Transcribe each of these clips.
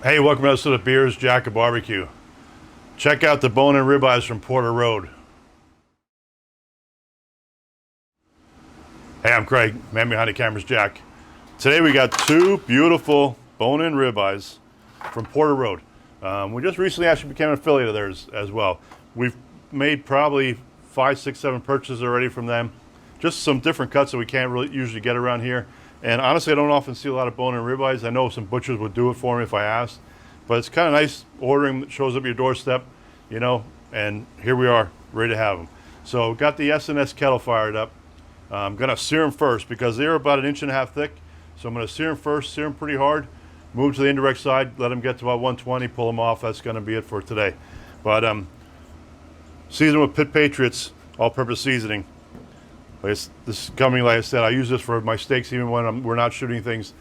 Hey, welcome to the Beers Jack of Barbecue. Check out the bone and ribeyes from Porter Road. Hey, I'm Craig, man behind the camera's Jack. Today we got two beautiful bone-in ribeyes from Porter Road. We just recently actually became an affiliate of theirs as well. We've made probably 5, 6, 7 purchases already from them. Just some different cuts that we can't really usually get around here. And honestly, I don't often see a lot of bone-in ribeyes. I know some butchers would do it for me if I asked. But it's kind of nice ordering that shows up at your doorstep, you know, and here we are, ready to have them. So got the SNS Kettle fired up. I'm gonna sear them first because they're about 1.5 inches thick. So I'm gonna sear them first, sear them pretty hard, move to the indirect side, let them get to about 120, pull them off. That's gonna be it for today. But season with Pit Patriot's all-purpose seasoning. This is coming, like I said, I use this for my steaks even when we're not shooting things.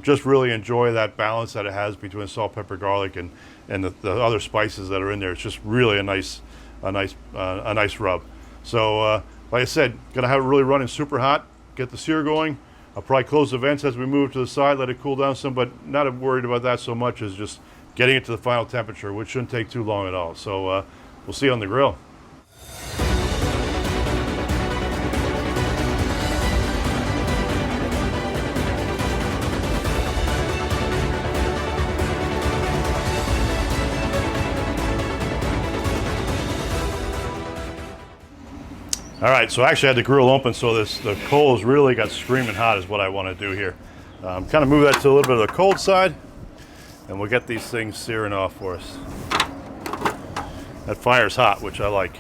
Just really enjoy that balance that it has between salt, pepper, garlic, and the other spices that are in there. It's just really a nice rub. So like I said, gonna have it really running super hot. Get the sear going. I'll probably close the vents as we move to the side, let it cool down some, but not worried about that so much as just getting it to the final temperature, which shouldn't take too long at all. So we'll see you on the grill. All right, so I actually had the grill open, so the coals really got screaming hot is what I want to do here. Kind of move that to a little bit of the cold side, and we'll get these things searing off for us. That fire's hot, which I like.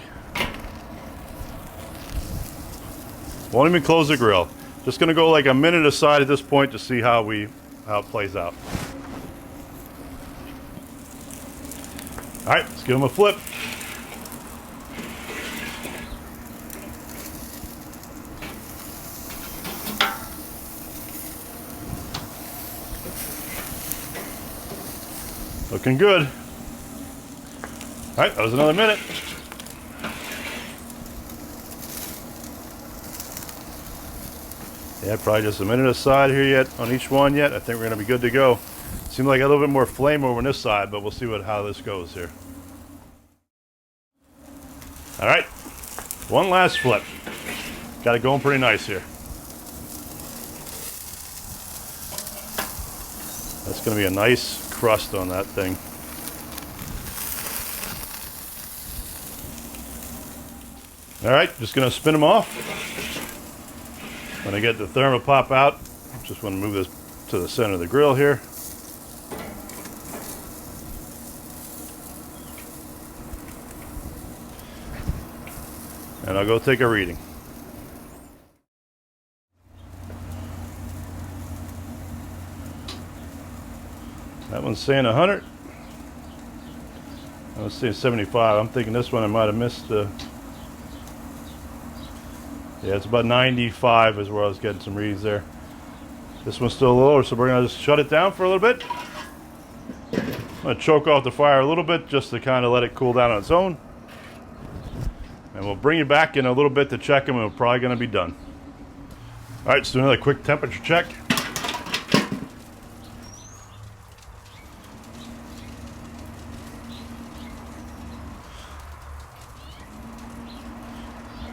Won't even close the grill. Just gonna go like a minute aside at this point to see how it plays out. All right, let's give them a flip. Looking good. All right, that was another minute. Yeah, probably just a minute aside here yet on each one yet. I think we're gonna be good to go. Seems like a little bit more flame over on this side, but we'll see how this goes here. All right, one last flip. Got it going pretty nice here. That's gonna be a nice crust on that thing. All right, just gonna spin them off. When I get the thermopop out, just want to move this to the center of the grill here. And I'll go take a reading. That one's saying 100. I was saying 75. I'm thinking this one I might have missed. Yeah, it's about 95 is where I was getting some reads there. This one's still lower, so we're gonna just shut it down for a little bit. I'm gonna choke off the fire a little bit just to kind of let it cool down on its own. And we'll bring you back in a little bit to check them, and we're probably gonna be done. All right, let's do another quick temperature check.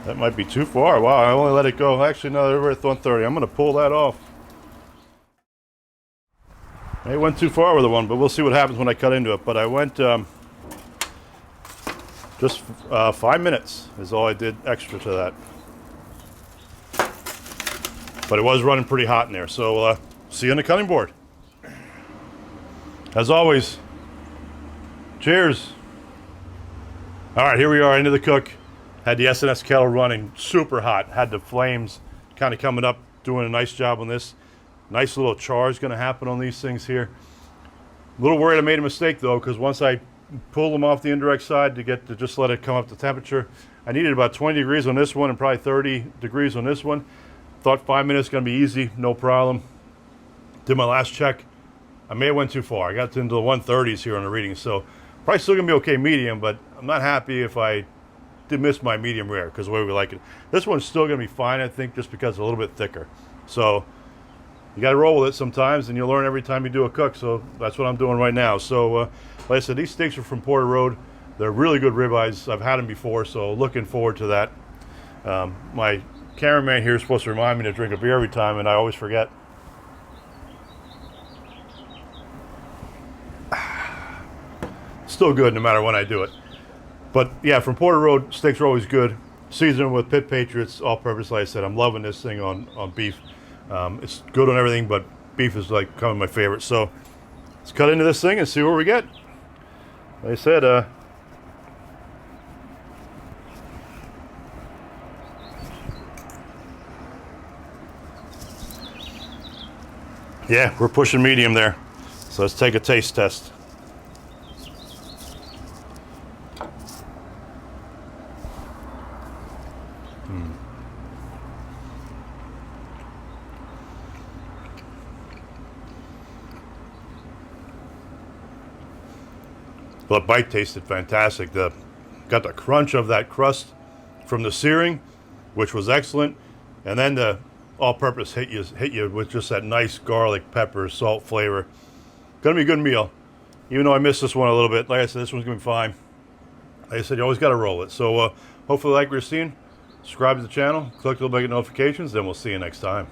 That might be too far. Wow, I only let it go. Actually, no, they're at 130. I'm going to pull that off. It went too far with the one, but we'll see what happens when I cut into it. But I went just 5 minutes is all I did extra to that. But it was running pretty hot in there. So see you on the cutting board. As always, cheers. All right, here we are into the cook. Had the SNS Kettle running super hot. Had the flames kind of coming up, doing a nice job on this. Nice little char is going to happen on these things here. A little worried I made a mistake though, because once I pulled them off the indirect side to just let it come up to temperature, I needed about 20 degrees on this one and probably 30 degrees on this one. Thought 5 minutes going to be easy, no problem. Did my last check. I may have went too far. I got into the 130s here on the reading, so probably still going to be okay medium, but I'm not happy if I did miss my medium rare because the way we like it. This one's still going to be fine, I think, just because it's a little bit thicker. So you got to roll with it sometimes, and you'll learn every time you do a cook. So that's what I'm doing right now. So like I said, these steaks are from Porter Road. They're really good ribeyes. I've had them before, so looking forward to that. My cameraman here is supposed to remind me to drink a beer every time, and I always forget. Still good no matter when I do it. But yeah, from Porter Road, steaks are always good. Seasoned with Pit Patriots, all-purpose. Like I said, I'm loving this thing on beef. It's good on everything, but beef is like kind of my favorite. So let's cut into this thing and see what we get. Like I said, yeah, we're pushing medium there. So let's take a taste test. Well, the bite tasted fantastic. Got the crunch of that crust from the searing, which was excellent, and then the all-purpose hit you with just that nice garlic, pepper, salt flavor. Gonna be a good meal, even though I missed this one a little bit. Like I said, this one's gonna be fine. Like I said, you always gotta roll it. So hopefully, like what you're seeing, subscribe to the channel, click the bell to get notifications, then we'll see you next time.